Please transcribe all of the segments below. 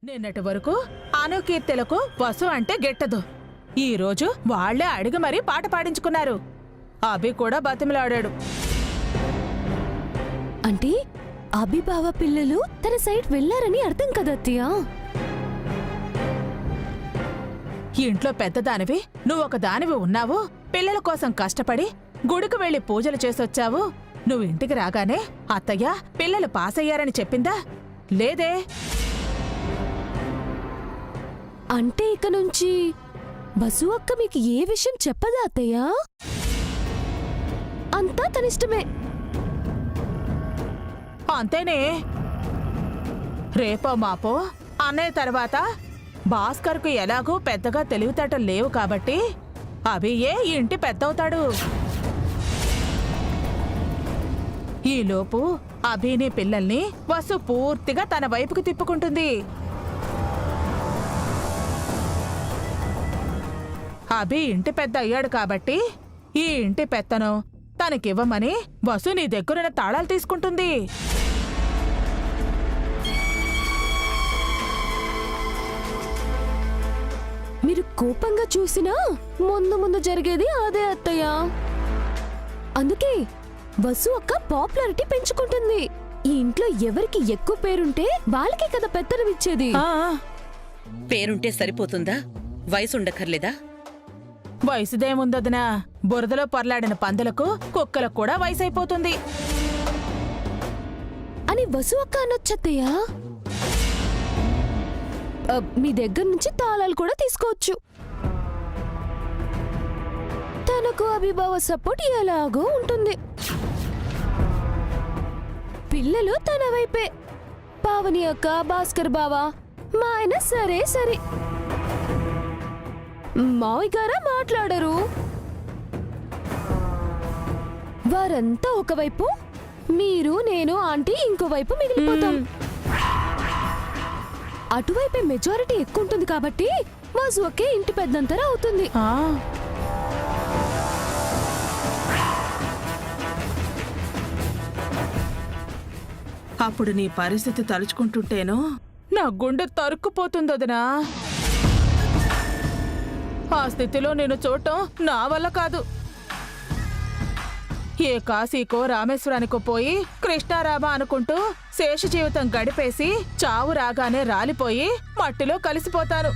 నిన్నటి వరకు అనుకీర్తెలకు వసు అంటే గిట్టదు. ఈరోజు వాళ్లే అడిగి మరీ పాట పాడించుకున్నారు. అభి కూడా బతిమలాడాడు. అంటే అభి బావ పిల్లలు తన సైడ్ వెళ్లారని అర్థం కదా అత్తయ్య. ఇంట్లో పెద్దదానివి, నువ్వొక దానివి ఉన్నావు. పిల్లల కోసం కష్టపడి గుడికి వెళ్లి పూజలు చేసొచ్చావు. నువ్వు ఇంటికి రాగానే అత్తయ్య పిల్లలు పాసయ్యారని చెప్పిందా? లేదే. అంటే ఇక నుంచి బసు అక్క మీకు ఏ విషయం చెప్పదా అత్తయ్య? అంతా తనిష్టమే. అంతేనే. రేపో మాపో అన్నయ్య తర్వాత భాస్కర్కు ఎలాగూ పెద్దగా తెలివితేటలు లేవు కాబట్టి అభియే ఈ ఇంటి పెద్దవుతాడు. ఈలోపు అభిని పిల్లల్ని వసు పూర్తిగా తన వైపుకు తిప్పుకుంటుంది. అభి ఇంటి పెద్ద అయ్యాడు కాబట్టి ఈ ఇంటి పెత్తనం తనకివ్వమని వసు నీ దగ్గరున్న తాళాలు తీసుకుంటుంది. మీరు కోపంగా చూసినా ముందు ముందు జరిగేది అదే అత్తయ్య. అందుకే వసు అక్క పాపులారిటీ పెంచుకుంటుంది. ఈ ఇంట్లో ఎవరికి ఎక్కువ పేరుంటే వాళ్ళకే కదా పెత్తనం ఇచ్చేది. పేరుంటే సరిపోతుందా? వయసుండక్కర్లేదా? వయసుదేముందొదినా, బురదలో పొరలాడిన పందులకు కుక్కలకు కూడా వయసైపోతుంది అని వసు అక్క అనొచ్చత్తయ్య. మీ దగ్గర నుంచి తాళాలు కూడా తీసుకోవచ్చు. తనకు అభిభావ సపోర్ట్ ఎలాగో ఉంటుంది. పిల్లలు తన వైపే. పావని అక్క, భాస్కర్ బావా, మా ఆయన సరే సరే. మావయ్య గారా మాట్లాడరు. వారంతా ఒకవైపు, మీరు నేను ఆంటీ ఇంకోవైపు మిగిలిపోతాం. అటువైపే మెజారిటీ ఎక్కువ ఉంటుంది కాబట్టి వాసు ఒకే ఇంటి పెద్దంతరా అవుతుంది. అప్పుడు నీ పరిస్థితి తలుచుకుంటుంటేను నా గుండె తరుక్కుపోతుందొదినా. ఆ స్థితిలో నేను చూడటం నా వల్ల కాదు. ఏ కాశీకో రామేశ్వరానికో పోయి కృష్ణారామ అనుకుంటూ శేష జీవితం గడిపేసి చావు రాగానే రాలిపోయి మట్టిలో కలిసిపోతాను.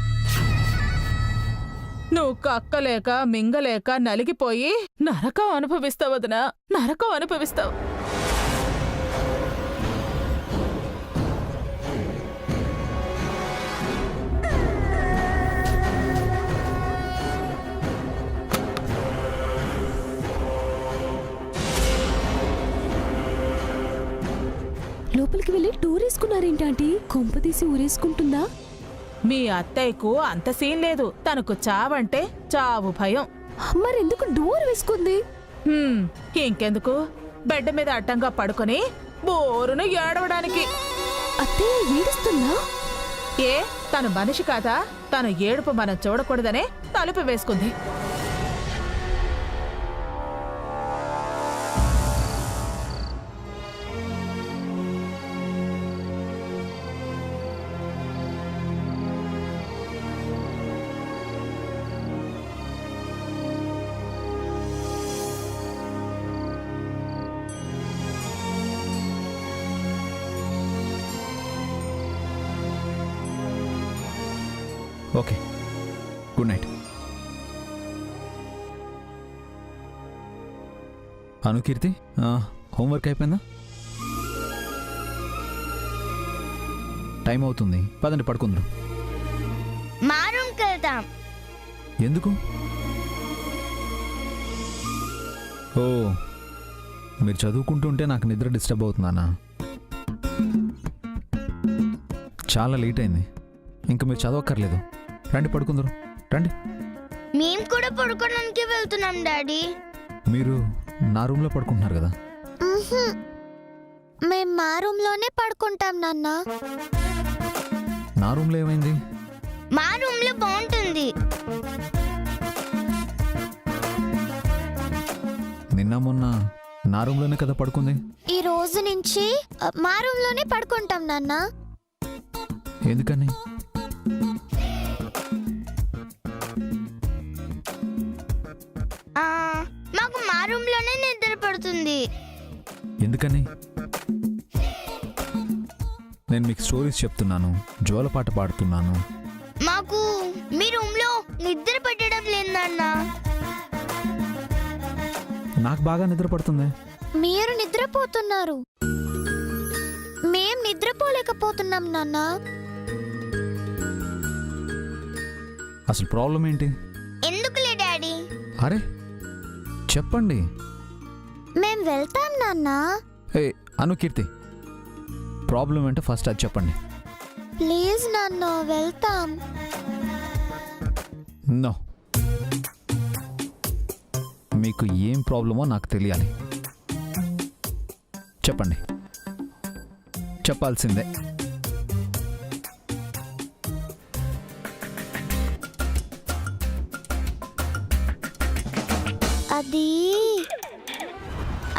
నువ్వు కక్కలేక మింగలేక నలిగిపోయి నరకం అనుభవిస్తావు వదినా, నరకం అనుభవిస్తావు. లోపలికి వెళ్ళి టూర్ వేసుకున్నారేంటి? కొంపదీసి ఊరేసుకుంటుందా? మీ అత్తయ్యకు అంత సీన్ లేదు. తనకు చావంటే చావు భయం. మరెందుకు డోర్ వేసుకుంది? ఇంకెందుకు, బెడ్ మీద అడ్డంగా పడుకొని బోరును ఏడవడానికి. అత్తయ్య ఏడుస్తుందా? ఏ తను మనిషి కాదా? తను ఏడుపు మనం చూడకూడదనే తలుపు వేసుకుంది. Okay, good night. Anukeerthi, homework అయిపోయిందా? టైం అవుతుంది, పదండి పడుకుందాం. మా రూమ్కి వెళ్తాం. ఎందుకు? ఓ, మీరు చదువుకుంటుంటే నాకు నిద్ర డిస్టర్బ్ అవుతుందన్నా. చాలా లేట్ అయింది, ఇంకా మీరు చదవక్కర్లేదు. రండి పడుకుందరు, రండి. మేము కూడా పడుకోవడానికి వెళ్తున్నాం డాడీ. మీరు నా రూమ్లో పడుకుంటున్నారు కదా? మేము మా రూమ్లోనే పడుకుంటాం నాన్న. నా రూమ్లో ఏమైంది? మా రూమ్లో బాగుంటుంది. నిన్న మొన్న నా రూమ్లోనే కదా పడుకుంది. ఈ రోజు నుంచి మా రూమ్లోనే పడుకుంటాం నాన్న. ఎందుకని? ఎందుకని? నేను మీకు స్టోరీస్ చెప్తున్నాను, జోలపాట పాడుతున్నాను. మాకు మీ రూమ్ లో నిద్ర పట్టడం లేదు నాన్న. నాకు బాగా నిద్ర పడుతుంది. మీరు నిద్రపోతున్నారు, మేం నిద్రపోలేకపోతున్నాం నాన్న. అసలు ప్రాబ్లం ఏంటి? ఎందుకులే డాడీ. అరే చెప్పండి. మేం వెళ్తాం నాన్న. ఏ అనుకీర్తి, ప్రాబ్లం ఏంటో ఫస్ట్ అది చెప్పండి. ప్లీజ్ నాన్న, వెళ్తాం. నో, మీకు ఏం ప్రాబ్లమో నాకు తెలియాలి. చెప్పండి, చెప్పాల్సిందే. అది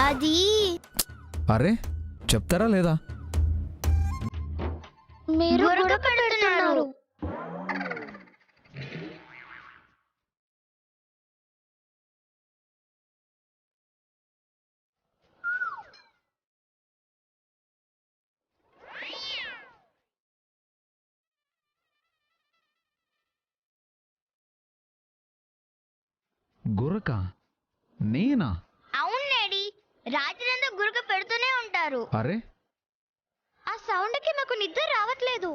అది అరే చెప్తారా లేదా? మీరు గొడవ పడుతున్నారు. గురక? నేనా? అవును డాడీ, రాత్రంతా గురక పెడుతూనే ఉంటారు. అరే ఆ సౌండ్ కి మాకు నిద్ర రావట్లేదు.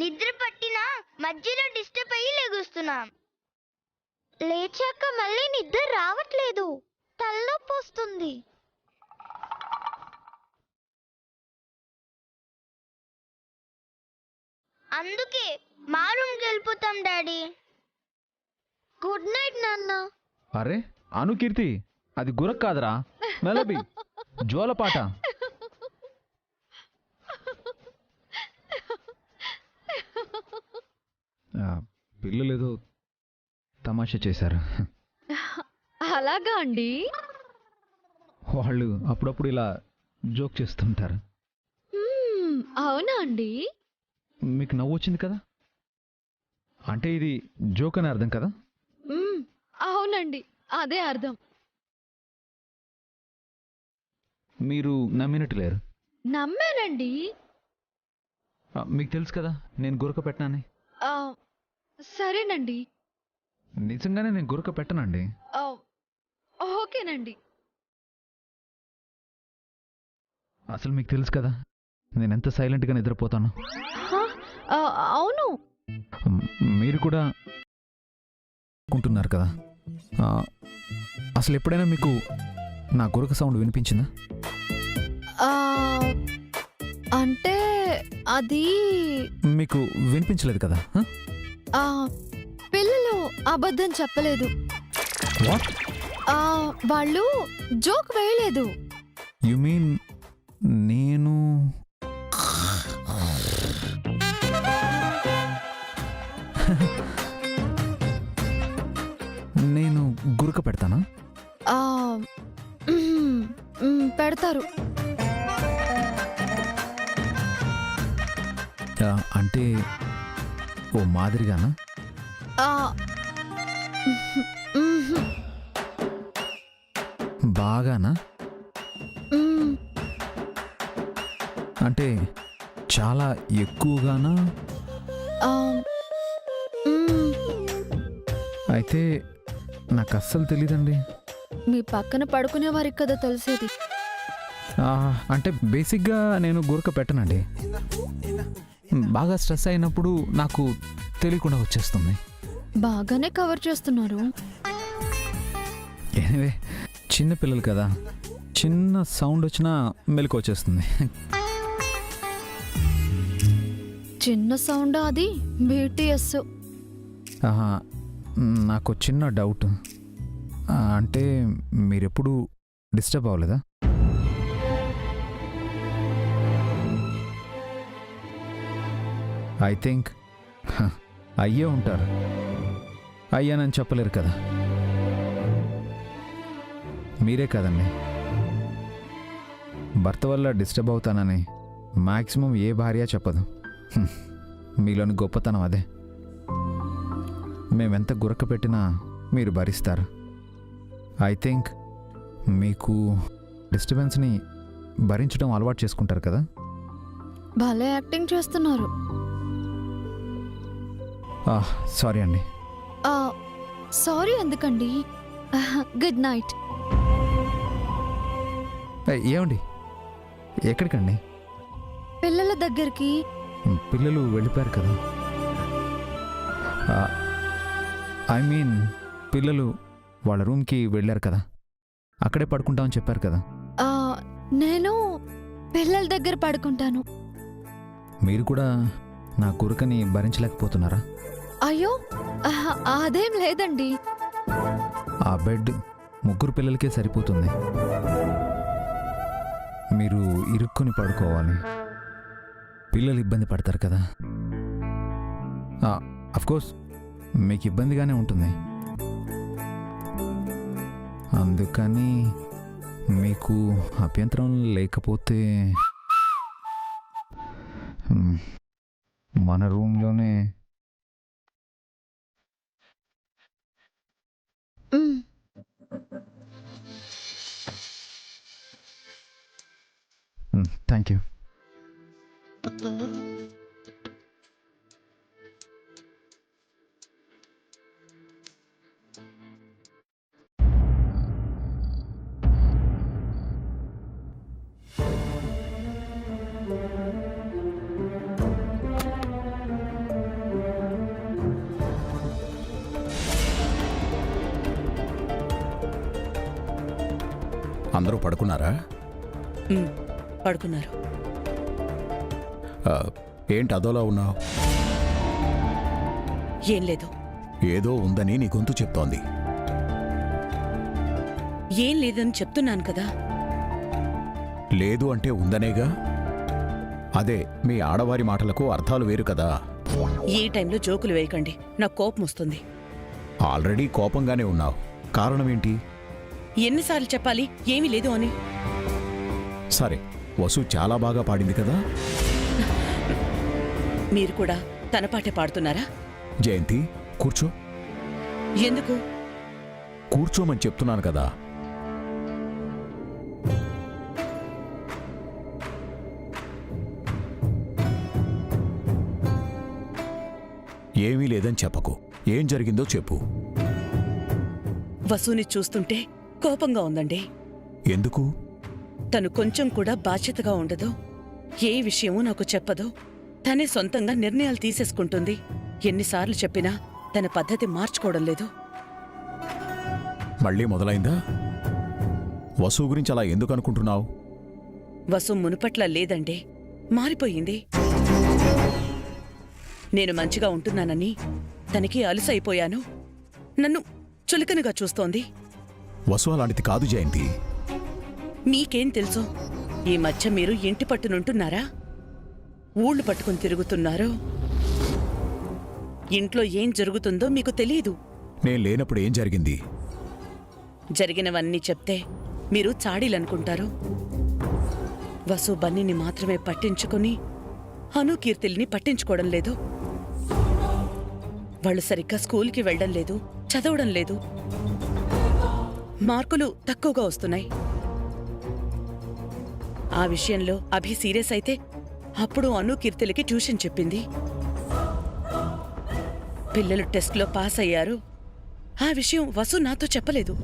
నిద్ర పట్టినా మధ్యలో డిస్టర్బ్ అయ్యి లెగుస్తున్నాం. లేచాక మళ్ళీ నిద్ర రావట్లేదు, తలనొప్పి వస్తుంది. అందుకే మా రూమ్కి వెళ్ళిపోతాం డాడీ. గుడ్ నైట్ నాన్న. అరే అనుకీర్తి, అది గురక కాదురా, మెలబీ, జోలపాట. పిల్లలేదో తమాషా చేశారు. అలాగా అండి? వాళ్ళు అప్పుడప్పుడు ఇలా జోక్ చేస్తుంటారు. అవునా అండి? మీకు నవ్వు వచ్చింది కదా, అంటే ఇది జోక్ అని అర్థం కదా? అవునండి, అదే అర్థం. మీరు నమ్మినట్టు లేరు. నమ్మానండి. మీకు తెలుసు కదా నేను గురక పెట్టనని. సరేనండి. నిజంగానే నేను గురక పెట్టనండి. ఓకేనండి. అసలు మీకు తెలుసు కదా నేను ఎంత సైలెంట్గా నిద్రపోతాను. అవును. మీరు కూడా అనుకుంటున్నారు కదా. అసలు ఎప్పుడైనా మీకు నా గురక సౌండ్ వినిపించిందా? అంటే అది మీకు వినిపించలేదు కదా? పిల్లలు అబద్ధం చెప్పలేదు. వాట్? వాళ్ళు జోక్ వేయలేదు. యు మీన్ నేను నేను గురక పెడతానా? పెడతారు. అంటే ఓ మాదిరిగానా? బాగానా? అంటే చాలా ఎక్కువగానా? అయితే నాకు అస్సలు తెలీదండి. మీ పక్కన పడుకునే వారికి కదా తెలిసేది. అంటే బేసిక్గా నేను గురక పెట్టనండి. బాగా స్ట్రెస్ అయినప్పుడు నాకు తెలియకుండా వచ్చేస్తుంది. బాగానే కవర్ చేస్తున్నారు. ఎనివే, చిన్న పిల్లలు కదా, చిన్న సౌండ్ వచ్చినా మెలకు వచ్చేస్తుంది. చిన్న సౌండ్ అది BTS. నాకు చిన్న డౌట్. అంటే మీరెప్పుడు డిస్టర్బ్ అవ్వలేదా? ఐ థింక్ అయ్యే ఉంటారు. అయ్యానని చెప్పలేరు కదా. మీరే కదండి. భర్త వల్ల డిస్టర్బ్ అవుతానని మ్యాక్సిమం ఏ భార్య చెప్పదు. మీలోని గొప్పతనం అదే. మేమెంత గురక పెట్టినా మీరు భరిస్తారు. ఐ థింక్ మీకు డిస్టర్బెన్స్ని భరించడం అలవాటు చేసుకుంటారు కదా? భలే యాక్టింగ్ చేస్తున్నారు. సారీ అండి. సారీ ఎందుకండి? Good night. ఏమండి, ఎక్కడికండి? పిల్లల దగ్గరికి. పిల్లలు వెళ్ళిపోయారు కదా. ఐ మీన్ పిల్లలు వాళ్ళ రూమ్కి వెళ్ళారు కదా, అక్కడే పడుకుంటామని చెప్పారు కదా. నేను పిల్లల దగ్గర పడుకుంటాను. మీరు కూడా నా కురుకని భరించలేకపోతున్నారా? అయ్యో అదేం లేదండి. ఆ బెడ్ 3 పిల్లలకే సరిపోతుంది. మీరు ఇరుక్కుని పడుకోవాలి, పిల్లలు ఇబ్బంది పడతారు కదా. అఫ్కోర్స్ మీకు ఇబ్బందిగానే ఉంటుంది, అందుకని మీకు అభ్యంతరం లేకపోతే మన రూమ్లోనే. Thank you. అందరూ పడుకున్నారా? పడుకున్నారు. ఏంటి అదోలా ఉన్నావు? ఏం లేదు. ఏదో ఉందని నీ గొంతు చెప్తోంది. ఏం లేదని చెప్తున్నాను కదా. లేదు అంటే ఉందనేగా. అదే మీ ఆడవారి మాటలకు అర్థాలు వేరు కదా. ఈ టైంలో జోకులు వేయకండి, నాకు కోపం వస్తుంది. ఆల్రెడీ కోపంగానే ఉన్నావు, కారణమేంటి? ఎన్నిసార్లు చెప్పాలి ఏమీ లేదు అని? సరే, వసు చాలా బాగా పాడింది కదా. మీరు కూడా తన పాటే పాడుతున్నారా? జయంతి కూర్చో. ఎందుకు? కూర్చోమని చెప్తున్నాను కదా. ఏమీ లేదని చెప్పకు, ఏం జరిగిందో చెప్పు. వసుని చూస్తుంటే కోపంగా ఉందండి. ఎందుకు? తను కొంచెం కూడా బాధ్యతగా ఉండదు, ఏ విషయమూ నాకు చెప్పదు, తనే సొంతంగా నిర్ణయాలు తీసేసుకుంటుంది. ఎన్నిసార్లు చెప్పినా తన పద్ధతి మార్చుకోవడం లేదు. మళ్ళీ మొదలైందా? వసు గురించి అలా ఎందుకు అనుకుంటున్నావు? వసు మునుపట్ల లేదండి, మారిపోయింది. నేను మంచిగా ఉంటున్నానని తనకి అలుసైపోయాను, నన్ను చులకనగా చూస్తోంది. వసు అలాంటిది కాదు జయంతి. మీకేం తెలుసు? ఈ మధ్య మీరు ఇంటి పట్టునుంటున్నారా, ఊళ్ళు పట్టుకుని తిరుగుతున్నారు. ఇంట్లో ఏం జరుగుతుందో మీకు తెలీదు. నేను లేనప్పుడు ఏం జరిగింది? జరిగినవన్నీ చెప్తే మీరు చాడీలనుకుంటారు. వసు బన్నీని మాత్రమే పట్టించుకుని అను కీర్తిల్ని పట్టించుకోవడం లేదు. వాళ్ళు సరిగ్గా స్కూల్కి వెళ్ళడం లేదు, చదవడం లేదు, మార్కులు తక్కువగా వస్తున్నాయి. ఆ విషయంలో అభి సీరియస్ అయితే అప్పుడు అను కీర్తిలకి ట్యూషన్ చెప్పింది. పిల్లలు టెస్ట్లో పాస్ అయ్యారు. ఆ విషయం వసు నాతో చెప్పలేదు.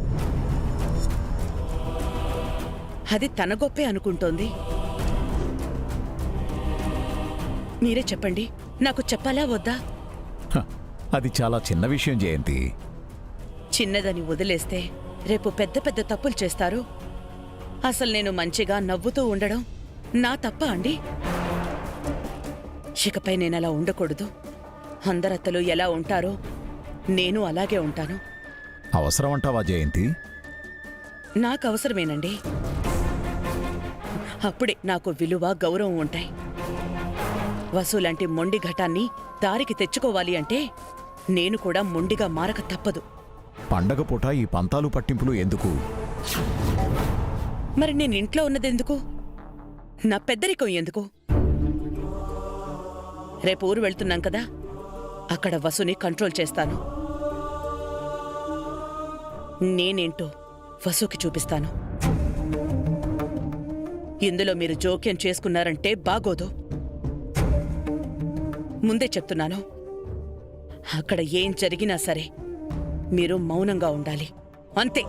అది తన గొప్పే అనుకుంటోంది. మీరే చెప్పండి, నాకు చెప్పాలా వద్దా? అది చాలా చిన్న విషయం జయంతి. చిన్నదని వదిలేస్తే రేపు పెద్ద పెద్ద తప్పులు చేస్తారు. అసలు నేను మంచిగా నవ్వుతూ ఉండడం నా తప్ప అండి? ఇకపై నేనలా ఉండకూడదు. అందరత్తలు ఎలా ఉంటారో నేను అలాగే ఉంటాను. అవసరం అంటావా జయంతి? నాకు అవసరమేనండి. అప్పుడే నాకు విలువ, గౌరవం ఉంటాయి. వసూలాంటి మొండి ఘటాన్ని దారికి తెచ్చుకోవాలి అంటే నేను కూడా మొండిగా మారక తప్పదు. పండగ పూట ఈ పంతాలు పట్టింపులు ఎందుకు? మరి నేను ఇంట్లో ఉన్నదెందుకు? నా పెద్దరికం ఎందుకు? రేపు ఊరు వెళ్తున్నాం కదా, అక్కడ వసుని కంట్రోల్ చేస్తాను. నేనేంటో వసుకి చూపిస్తాను. ఇందులో మీరు జోక్యం చేసుకున్నారంటే బాగోదు. ముందే చెప్తున్నాను, అక్కడ ఏం జరిగినా సరే మీరు మౌనంగా ఉండాలి, అంతే.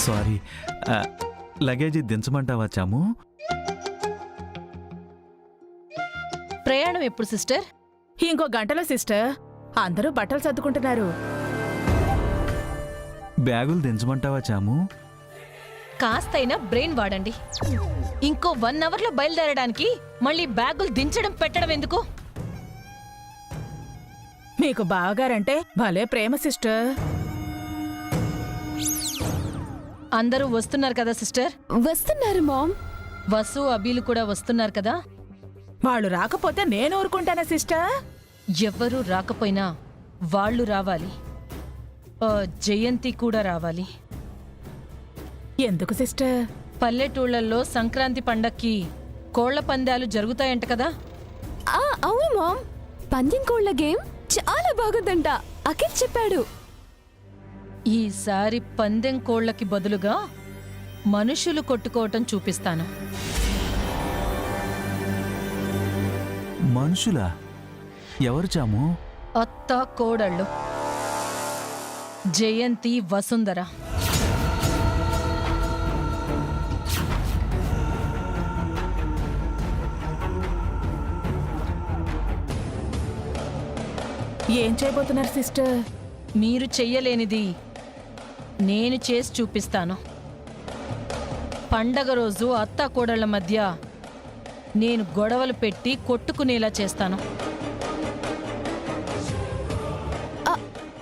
సారీ, లగేజీ దించమంటావా చాము? ప్రయాణం ఎప్పుడు సిస్టర్? ఇంకో గంటలో సిస్టర్. అందరూ బట్టలు సర్దుకుంటున్నారు. బ్యాగులు దించమంటావా చాము? కాస్తైనా బ్రెయిన్ వాడండి. ఇంకో 1 అవర్లో బయలుదేరడానికి మళ్ళీ బ్యాగులు దించడం పెట్టడం ఎందుకు? మీకు బావగారంటే భలే ప్రేమ సిస్టర్. అందరూ వస్తున్నారు కదా సిస్టర్? వస్తున్నారు మామ్. వసు అబీలు కూడా వస్తున్నారు కదా? వాళ్ళు రాకపోతే నేను ఊరుకుంటానా సిస్టర్? ఎవ్వరూ రాకపోయినా వాళ్ళు రావాలి. జయంతి కూడా రావాలి. ఎందుకు సిస్టర్? పల్లెటూళ్లలో సంక్రాంతి పండక్కి కోళ్ల పందాలు జరుగుతాయంట కదా? అవును మామ్, పందెం కోళ్ల గేమ్ చాలా బాగుందంట, అఖిల్ చెప్పాడు. ఈసారి పందెం కోళ్లకి బదులుగా మనుషులు కొట్టుకోవటం చూపిస్తాను. మనుషులా? ఎవరు చాము? అత్త కోడళ్ళు జయంతి, వసుంధర. ఏం చేయబోతున్నారు సిస్టర్? మీరు చెయ్యలేనిది నేను చేసి చూపిస్తాను. పండగ రోజు అత్త కోడళ్ల మధ్య నేను గొడవలు పెట్టి కొట్టుకునేలా చేస్తాను.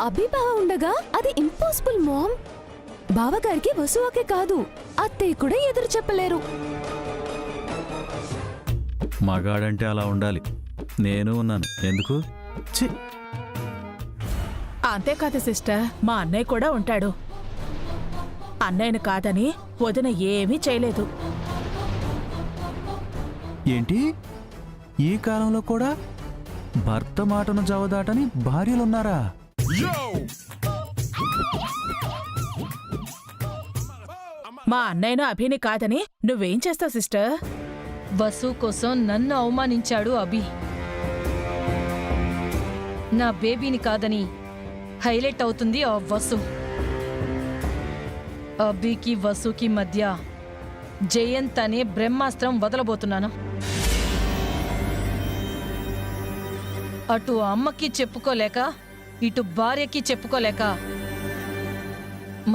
అభి బావ ఉండగా అది ఇంపాసిబుల్ మామ్. బావగారికి వసువాకే కాదు, అత్తయ్య కూడా ఎదురు చెప్పలేరు. మగాడంటే అలా ఉండాలి. నేను ఉన్నాను, ఎందుకు? ఛీ! అంతేకాదు సిస్టర్, మా అన్నయ్య కూడా ఉంటాడు. అన్నయ్యను కాదని వదిన ఏమీ చేయలేదు. ఏంటి, ఈ కాలంలో కూడా భర్త మాటను జవదాటని భార్యలున్నారా? మా అన్నయ్యను అభిని కాదని నువ్వేం చేస్తావు సిస్టర్? వసు కోసం నన్ను అవమానించాడు అభి. నా బేబీని కాదని హైలైట్ అవుతుంది ఆ వసు. అభికి వసుకి మధ్య జయంత్ అనే బ్రహ్మాస్త్రం వదలబోతున్నాను. అటు అమ్మకి చెప్పుకోలేక ఇటు భార్యకి చెప్పుకోలేక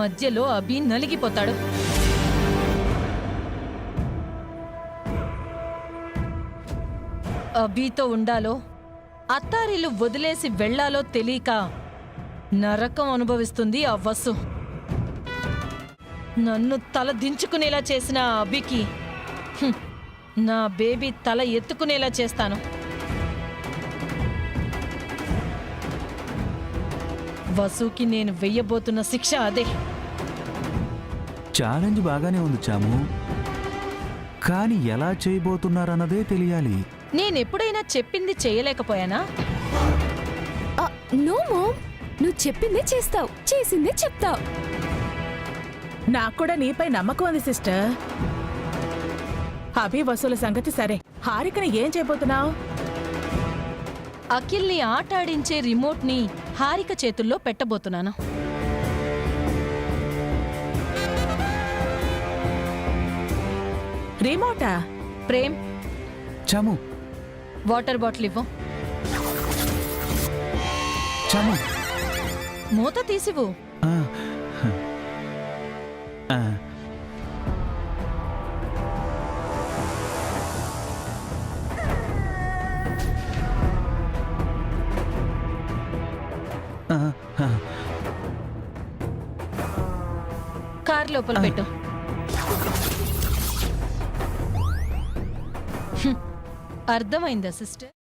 మధ్యలో అభి నలిగిపోతాడు. అభితో ఉండాలో అత్తారిల్లు వదిలేసి వెళ్లాలో తెలియక నరకం అనుభవిస్తుంది ఆ వసు. నన్ను తల దించుకునేలా చేసిన ఆ అభికి నా బేబీ తల ఎత్తుకునేలా చేస్తాను. వసుకి నేను వెయ్యబోతున్న శిక్ష అదే. ఛాలెంజ్ బాగానే ఉంది చాము, కానీ ఎలా చేయబోతున్నారన్నదే తెలియాలి. నేనెప్పుడైనా చెప్పింది చేయలేకపోయానా? నో మామ్, నువ్వు చెప్పిందే చేస్తావు, చేసిందే చెప్తావు. నాకు కూడా నీపై నమ్మకం ఉంది సిస్టర్. అభి వసూల సంగతి సరే, హారికని ఏం చేయబోతున్నావు? అఖిల్ని ఆటాడించే రిమోట్ని హారిక చేతుల్లో పెట్టబోతున్నాను. రిమోటా? ప్రేమ్, చాము, వాటర్ బాటిల్ ఇవ్వు. చాము మూత తీసివు. ఆ, ఆ. ఆ, ఆ. కార్ లోపల పెట్టు. అర్థమైందా సిస్టర్?